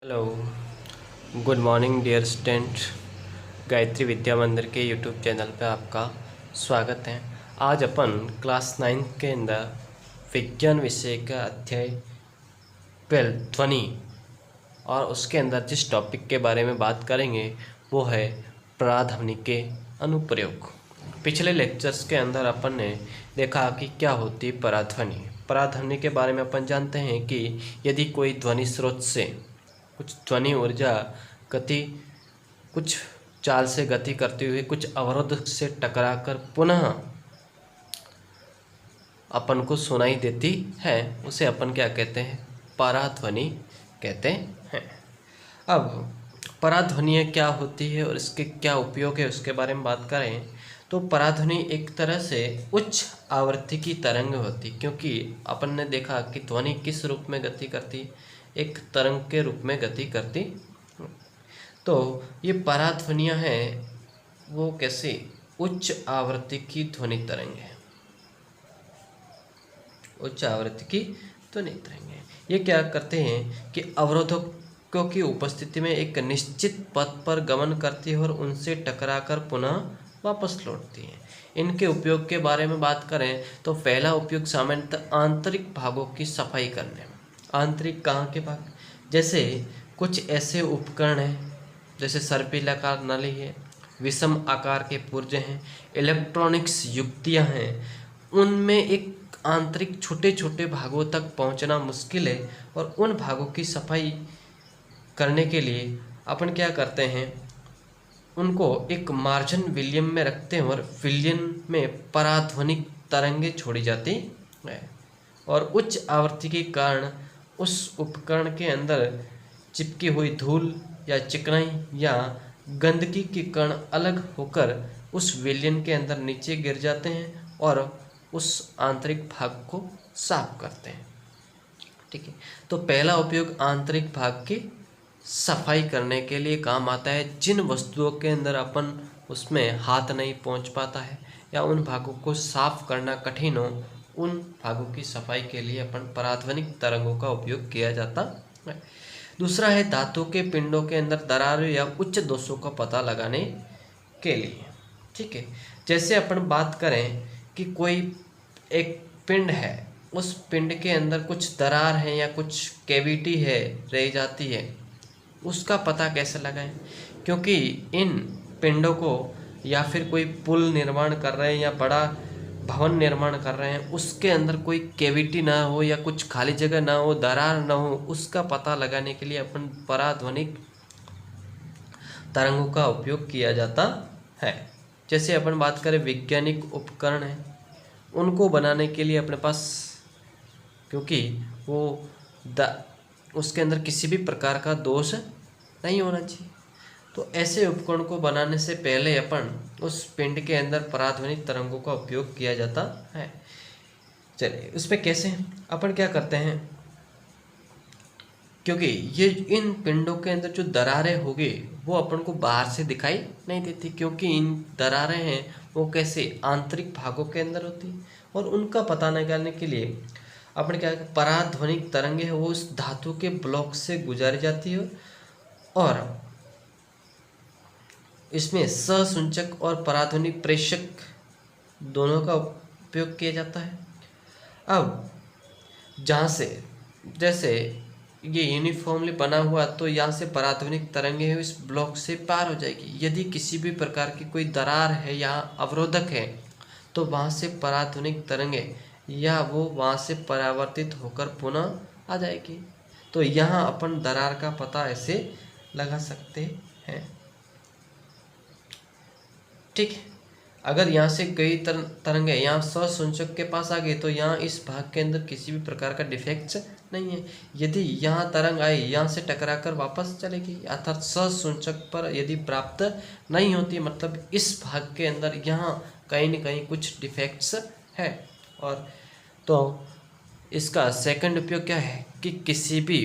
Hello, good morning dear student. Gayatri Vidya Mandir के YouTube channel पे आपका स्वागत है। आज अपन क्लास 9 के अंदर विज्ञान विषय का अध्याय 12 ध्वनि और उसके अंदर जिस टॉपिक के बारे में बात करेंगे वो है पराध्वनि के अनुप्रयोग। पिछले लेक्चर्स के अंदर अपन ने देखा कि क्या होती है पराध्वनि। पराध्वनि के बारे में अपन जानते हैं कि यदि कोई ध्वनि स्रोत से कुछ ध्वनि ऊर्जा गति कुछ चाल से गति करते हुए कुछ अवरोध से टकराकर पुनः अपन को सुनाई देती है, उसे अपन क्या कहते हैं? पराध्वनि कहते हैं। अब पराध्वनि क्या होती है और इसके क्या उपयोग है उसके बारे में बात करें तो पराध्वनि एक तरह से उच्च आवृत्ति की तरंग होती, क्योंकि अपन ने देखा कि ध्वनि किस रूप में गति करती, एक तरंग के रूप में गति करती। तो ये पराध्वनियाँ हैं वो कैसे उच्च आवृत्ति की ध्वनि तरंग है, उच्च आवृत्ति की ध्वनि तरंग है। ये क्या करते हैं कि अवरोधकों की उपस्थिति में एक निश्चित पथ पर गमन करती है और उनसे टकराकर पुनः वापस लौटती है। इनके उपयोग के बारे में बात करें तो पहला उपयोग सामान्यतः आंतरिक भागों की सफाई करने में। आंतरिक कहाँ के भाग? जैसे कुछ ऐसे उपकरण हैं जैसे सर्पिलाकार नली है, विषम आकार के पुर्जे हैं, इलेक्ट्रॉनिक्स युक्तियाँ हैं, उनमें एक आंतरिक छोटे छोटे भागों तक पहुंचना मुश्किल है और उन भागों की सफाई करने के लिए अपन क्या करते हैं, उनको एक मार्जिन विलियम में रखते हैं और विलियम में पराध्वनिक तरंगें छोड़ी जाती है और उच्च आवृत्ति के कारण उस उपकरण के अंदर चिपकी हुई धूल या चिकनाई या गंदगी के कण अलग होकर उस विलियन के अंदर नीचे गिर जाते हैं और उस आंतरिक भाग को साफ करते हैं। ठीक है, तो पहला उपयोग आंतरिक भाग की सफाई करने के लिए काम आता है। जिन वस्तुओं के अंदर अपन उसमें हाथ नहीं पहुंच पाता है या उन भागों को साफ करना कठिन हो, उन भागों की सफाई के लिए अपन पराध्वनिक तरंगों का उपयोग किया जाता है। दूसरा है धातु के पिंडों के अंदर दरार या उच्च दोषों का पता लगाने के लिए। ठीक है, जैसे अपन बात करें कि कोई एक पिंड है, उस पिंड के अंदर कुछ दरार है या कुछ कैविटी है रह जाती है, उसका पता कैसे लगाएं? क्योंकि इन पिंडों को या फिर कोई पुल निर्माण कर रहे हैं या बड़ा भवन निर्माण कर रहे हैं, उसके अंदर कोई कैविटी ना हो या कुछ खाली जगह ना हो, दरार ना हो, उसका पता लगाने के लिए अपन पराध्वनिक तरंगों का उपयोग किया जाता है। जैसे अपन बात करें वैज्ञानिक उपकरण हैं, उनको बनाने के लिए अपने पास, क्योंकि वो उसके अंदर किसी भी प्रकार का दोष नहीं होना चाहिए, तो ऐसे उपकरण को बनाने से पहले अपन उस पिंड के अंदर पराध्वनिक तरंगों का उपयोग किया जाता है। चलिए उस पर कैसे अपन क्या करते हैं, क्योंकि ये इन पिंडों के अंदर जो दरारें होगी वो अपन को बाहर से दिखाई नहीं देती, क्योंकि इन दरारें हैं वो कैसे आंतरिक भागों के अंदर होती, और उनका पता निकालने के लिए अपन क्या, पराध्वनिक तरंगे है वो उस धातु के ब्लॉक से गुजारी जाती है और इसमें सहसूचक और पराध्वनिक प्रेषक दोनों का उपयोग किया जाता है। अब जहाँ से जैसे ये यूनिफॉर्मली बना हुआ, तो यहाँ से पराध्वनिक तरंगे है इस ब्लॉक से पार हो जाएगी। यदि किसी भी प्रकार की कोई दरार है या अवरोधक है तो वहाँ से पराध्वनिक तरंगे या वो वहाँ से परावर्तित होकर पुनः आ जाएगी। तो यहाँ अपन दरार का पता ऐसे लगा सकते हैं। ठीक है, अगर यहाँ से कई तरंगे यहाँ सहसूचक के पास आ गई तो यहाँ इस भाग के अंदर किसी भी प्रकार का डिफेक्ट्स नहीं है। यदि यहाँ तरंग आई यहाँ से टकराकर वापस चलेगी, अर्थात सहसूचक पर यदि प्राप्त नहीं होती, मतलब इस भाग के अंदर यहाँ कहीं न कहीं कुछ डिफेक्ट्स है। और तो इसका सेकंड उपयोग क्या है कि किसी भी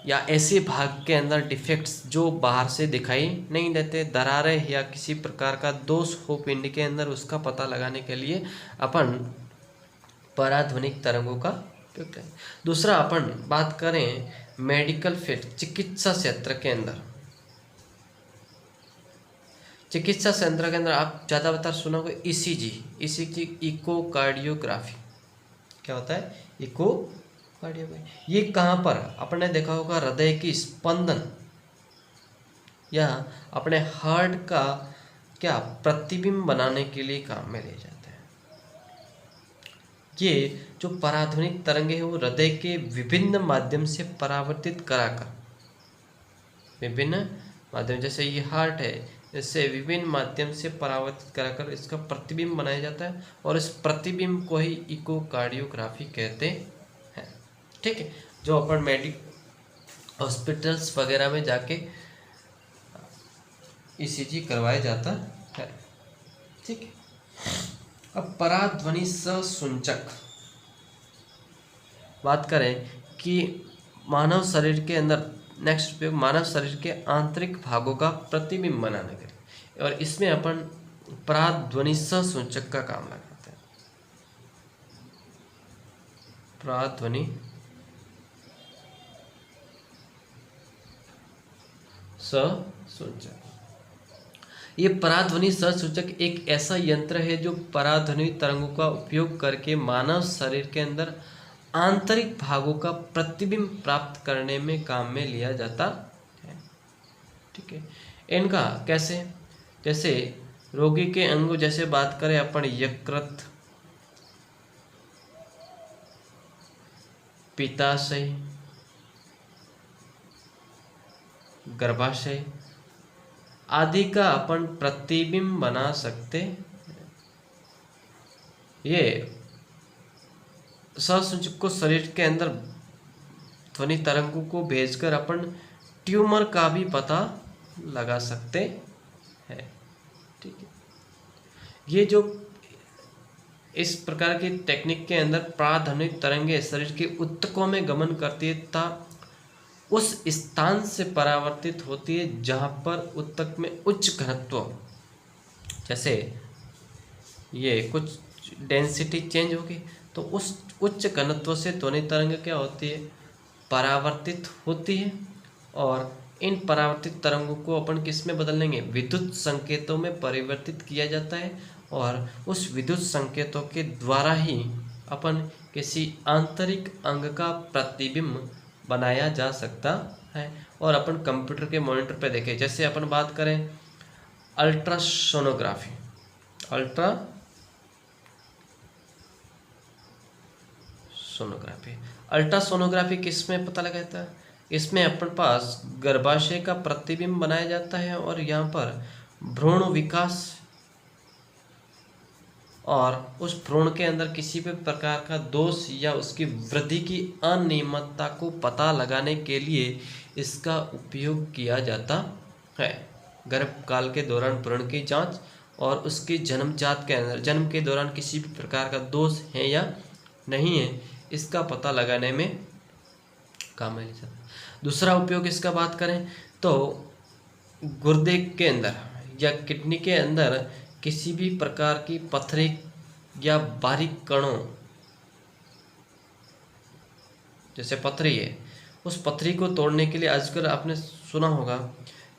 या ऐसे भाग के अंदर डिफेक्ट्स जो बाहर से दिखाई नहीं देते, दरारें या किसी प्रकार का दोष हो पिंड के अंदर, उसका पता लगाने के लिए अपन पराध्वनिक तरंगों का उपयोग करें। दूसरा अपन बात करें मेडिकल फील्ड, चिकित्सा क्षेत्र के अंदर, चिकित्सा क्षेत्र के अंदर आप ज़्यादातर सुना होगा ईसीजी, ईसीजी इकोकार्डियोग्राफी। क्या होता है? इकोकार्डियोग्राफी। ये कहाँ पर आपने देखा होगा? हृदय की स्पंदन या अपने हार्ट का क्या प्रतिबिंब बनाने के लिए काम में लिए जाते हैं। ये जो पराध्वनिक तरंगे हैं वो हृदय के विभिन्न माध्यम से परावर्तित कराकर, विभिन्न माध्यम, जैसे ये हार्ट है, इससे विभिन्न माध्यम से परावर्तित कराकर इसका प्रतिबिंब बनाया जाता है और इस प्रतिबिंब को ही इकोकार्डियोग्राफी कहते हैं। ठीक है, जो अपन हॉस्पिटल्स वगैरह में जाके ईसीजी करवाया जाता है। ठीक है, अब पराध्वनि ससूचक बात करें कि मानव शरीर के अंदर, नेक्स्ट उपयोग मानव शरीर के आंतरिक भागों का प्रतिबिंब बनाने के लिए, और इसमें अपन पराध्वनि ससूचक का काम लगाते हैं। पराध्वनि ससूचक, ये पराध्वनि ससूचक एक ऐसा यंत्र है जो पराध्वनि तरंगों का उपयोग करके मानव शरीर के अंदर आंतरिक भागों का प्रतिबिंब प्राप्त करने में काम में लिया जाता है। ठीक है, इनका कैसे, जैसे रोगी के अंगों, जैसे बात करें अपन यकृत, पित्ताशय, गर्भाशय आदि का अपन प्रतिबिंब बना सकते। ये ससूचक को शरीर के अंदर ध्वनि तरंगों को भेजकर अपन ट्यूमर का भी पता लगा सकते हैं। ठीक है, ये जो इस प्रकार की टेक्निक के अंदर पराध्वनिक तरंगे शरीर के ऊतकों में गमन करती है तथा उस स्थान से परावर्तित होती है जहाँ पर ऊतक में उच्च घनत्व, जैसे ये कुछ डेंसिटी चेंज होगी तो उस उच्च घनत्व से ध्वनि तरंग क्या होती है? परावर्तित होती है, और इन परावर्तित तरंगों को अपन किस में बदल लेंगे? विद्युत संकेतों में परिवर्तित किया जाता है, और उस विद्युत संकेतों के द्वारा ही अपन किसी आंतरिक अंग का प्रतिबिंब बनाया जा सकता है। और अपन कंप्यूटर के मॉनिटर पे देखें, जैसे अपन बात करें अल्ट्रासोनोग्राफी, अल्ट्रासोनोग्राफी किस में पता लगाता है? इसमें अपन पास गर्भाशय का प्रतिबिंब बनाया जाता है और यहाँ पर भ्रूण विकास और उस भ्रूण के अंदर किसी भी प्रकार का दोष या उसकी वृद्धि की अनियमितता को पता लगाने के लिए इसका उपयोग किया जाता है। गर्भकाल के दौरान भ्रूण की जांच और उसके जन्मजात के अंदर जन्म के दौरान किसी भी प्रकार का दोष है या नहीं है, इसका पता लगाने में काम में लिया जाता है। दूसरा उपयोग इसका बात करें तो गुर्दे के अंदर या किडनी के अंदर किसी भी प्रकार की पथरी या बारीक कणों, जैसे पथरी है, उस पथरी को तोड़ने के लिए आजकल आपने सुना होगा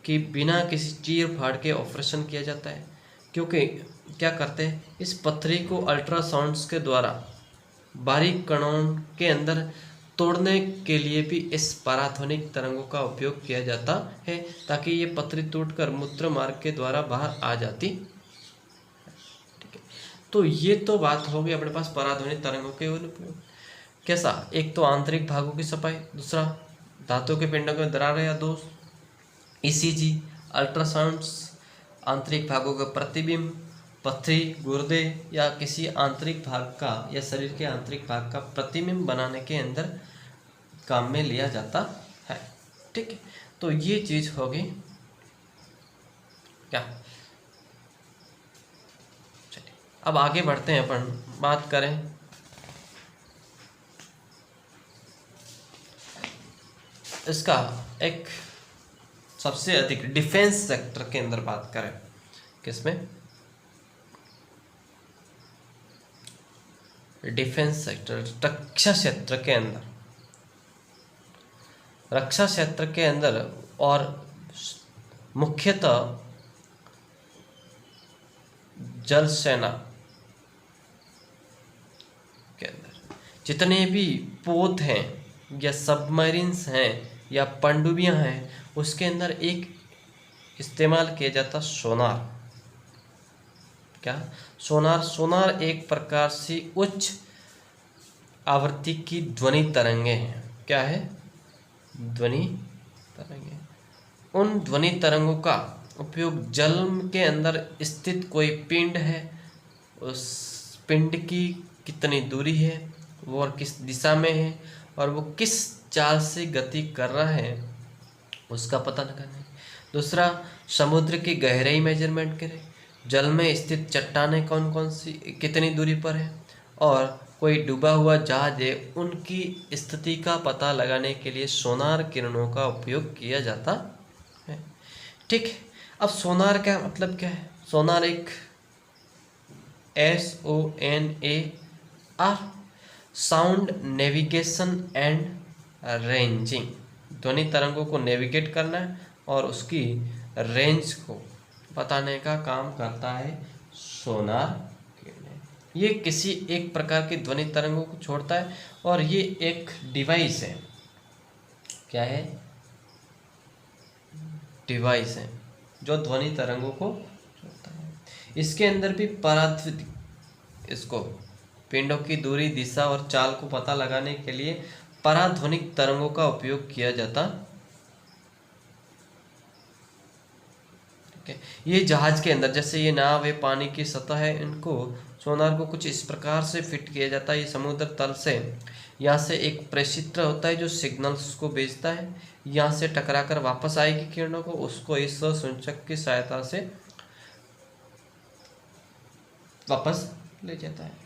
कि बिना किसी चीर फाड़ के ऑपरेशन किया जाता है। क्योंकि क्या करते हैं, इस पथरी को अल्ट्रासाउंड्स के द्वारा बारीक कणों के अंदर तोड़ने के लिए भी इस पराध्वनिक तरंगों का उपयोग किया जाता है, ताकि ये पथरी टूटकर मूत्र मार्ग के द्वारा बाहर आ जाती। ठीक है, तो ये तो बात होगी अपने पास पराध्वनिक तरंगों के उपयोग। कैसा? एक तो आंतरिक भागों की सफाई, दूसरा धातु के पिंडों में दरार या दोष, ईसीजी, अल्ट्रासाउंड्स, आंतरिक भागों का प्रतिबिंब, पथरी, गुर्दे या किसी आंतरिक भाग का या शरीर के आंतरिक भाग का प्रतिबिंब बनाने के अंदर काम में लिया जाता है। ठीक है, तो ये चीज होगी क्या। चलिए अब आगे बढ़ते हैं, अपन बात करें इसका एक सबसे अधिक डिफेंस सेक्टर के अंदर बात करें, किसमें? डिफेंस सेक्टर, रक्षा क्षेत्र के अंदर रक्षा क्षेत्र के अंदर और मुख्यतः जल सेना के अंदर जितने भी पोत हैं या सबमरीन्स हैं या पनडुब्बियां हैं, उसके अंदर एक इस्तेमाल किया जाता सोनार। क्या? सोनार। सोनार एक प्रकार से उच्च आवृत्ति की ध्वनि तरंगे हैं। क्या है? ध्वनि तरंगे। उन ध्वनि तरंगों का उपयोग जल के अंदर स्थित कोई पिंड है, उस पिंड की कितनी दूरी है, वो और किस दिशा में है, और वो किस चाल से गति कर रहा है, उसका पता लगाना है। दूसरा, समुद्र की गहराई मेजरमेंट करें। जल में स्थित चट्टानें कौन कौन सी कितनी दूरी पर है, और कोई डूबा हुआ जहाज है, उनकी स्थिति का पता लगाने के लिए सोनार किरणों का उपयोग किया जाता है। ठीक है। अब सोनार का मतलब क्या है? सोनार एक SONAR sound navigation and ranging, ध्वनि तरंगों को नेविगेट करना है और उसकी रेंज को बताने का काम करता है सोनार। ये किसी एक प्रकार की ध्वनि तरंगों को छोड़ता है और ये एक डिवाइस है। क्या है? डिवाइस है जो ध्वनि तरंगों को छोड़ता है। इसके अंदर भी पराध्वनिक, इसको पिंडों की दूरी, दिशा और चाल को पता लगाने के लिए पराध्वनिक तरंगों का उपयोग किया जाता। ठीक है। ये जहाज के अंदर, जैसे ये नाव है, पानी की सतह है, इनको सोनार को कुछ इस प्रकार से फिट किया जाता है। ये समुद्र तल से यहाँ से एक प्रेषित्र होता है जो सिग्नल्स को भेजता है, यहाँ से टकराकर वापस आएगी किरणों को, उसको इस संचक की सहायता से वापस ले जाता है।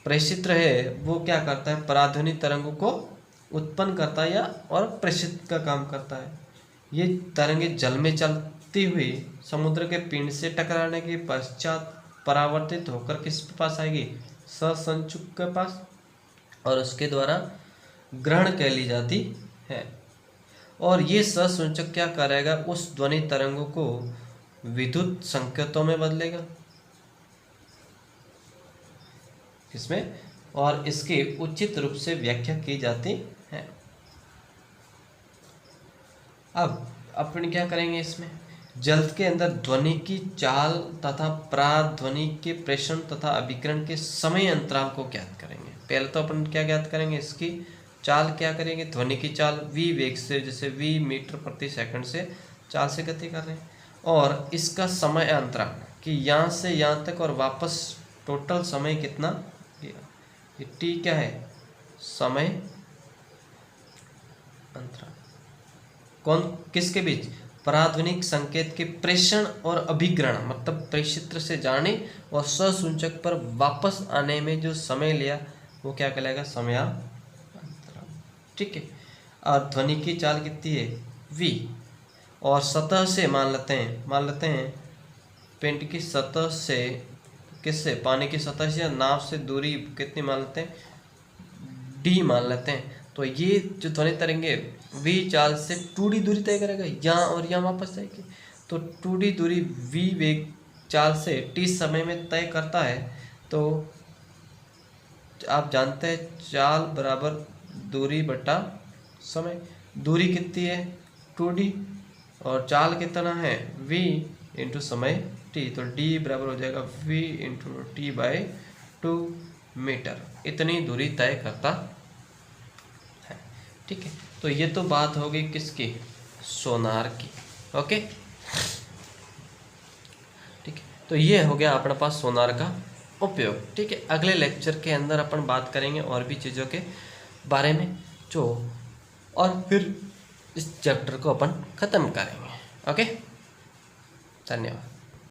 प्रेषित्र है वो क्या करता है? पराध्वनि तरंगों को उत्पन्न करता है या और प्रेषित का काम करता है। ये तरंगे जल में चलती हुई समुद्र के पिंड से टकराने के पश्चात परावर्तित होकर किस पास आएगी? ससंचुक के पास, और उसके द्वारा ग्रहण कर ली जाती है। और ये ससंचक क्या करेगा? उस ध्वनि तरंगों को विद्युत संकेतों में बदलेगा। किसमें? और इसकी उचित रूप से व्याख्या की जाती है। अब अपन क्या करेंगे इसमें? जल के अंदर ध्वनि की चाल तथा पराध्वनि के प्रेषण तथा अभिकरण के समय अंतराल को ज्ञात करेंगे। पहले तो अपन क्या ज्ञात करेंगे? इसकी चाल क्या करेंगे? ध्वनि की चाल v वेग से, जैसे v मीटर प्रति सेकंड से चाल से गति कर रहे हैं, और इसका समय अंतराल कि यहाँ से यहाँ तक और वापस टोटल समय कितना, ये t क्या है? समय अंतराल। कौन किसके बीच? पराध्वनिक संकेत के प्रेषण और अभिग्रहण, मतलब प्रेषित्र से जाने और ससूचक पर वापस आने में जो समय लिया वो क्या कहलाएगा? समयांतराल। ठीक है। और ध्वनि की चाल कितनी है? v, और सतह से मान लेते हैं पिंड की सतह से, किससे? पानी की सतह से या नाव से दूरी कितनी मान लेते हैं? d मान लेते हैं। तो ये जो ध्वनि तरंगे v चाल से 2d दूरी तय करेगा, यहाँ और यहाँ वापस जाएगी। तो 2d दूरी v वेग चाल से t समय में तय करता है। तो आप जानते हैं चाल बराबर दूरी बटा समय। दूरी कितनी है? 2d, और चाल कितना है? v इंटू समय t। तो d बराबर हो जाएगा v into t by 2 metre. इतनी दूरी तय करता है। ठीक है। तो ये तो बात हो गई किसकी? सोनार की। ओके, ठीक है। तो ये हो गया अपने पास सोनार का उपयोग। ठीक है। अगले लेक्चर के अंदर अपन बात करेंगे और भी चीज़ों के बारे में जो, और फिर इस चैप्टर को अपन ख़त्म करेंगे। ओके, धन्यवाद।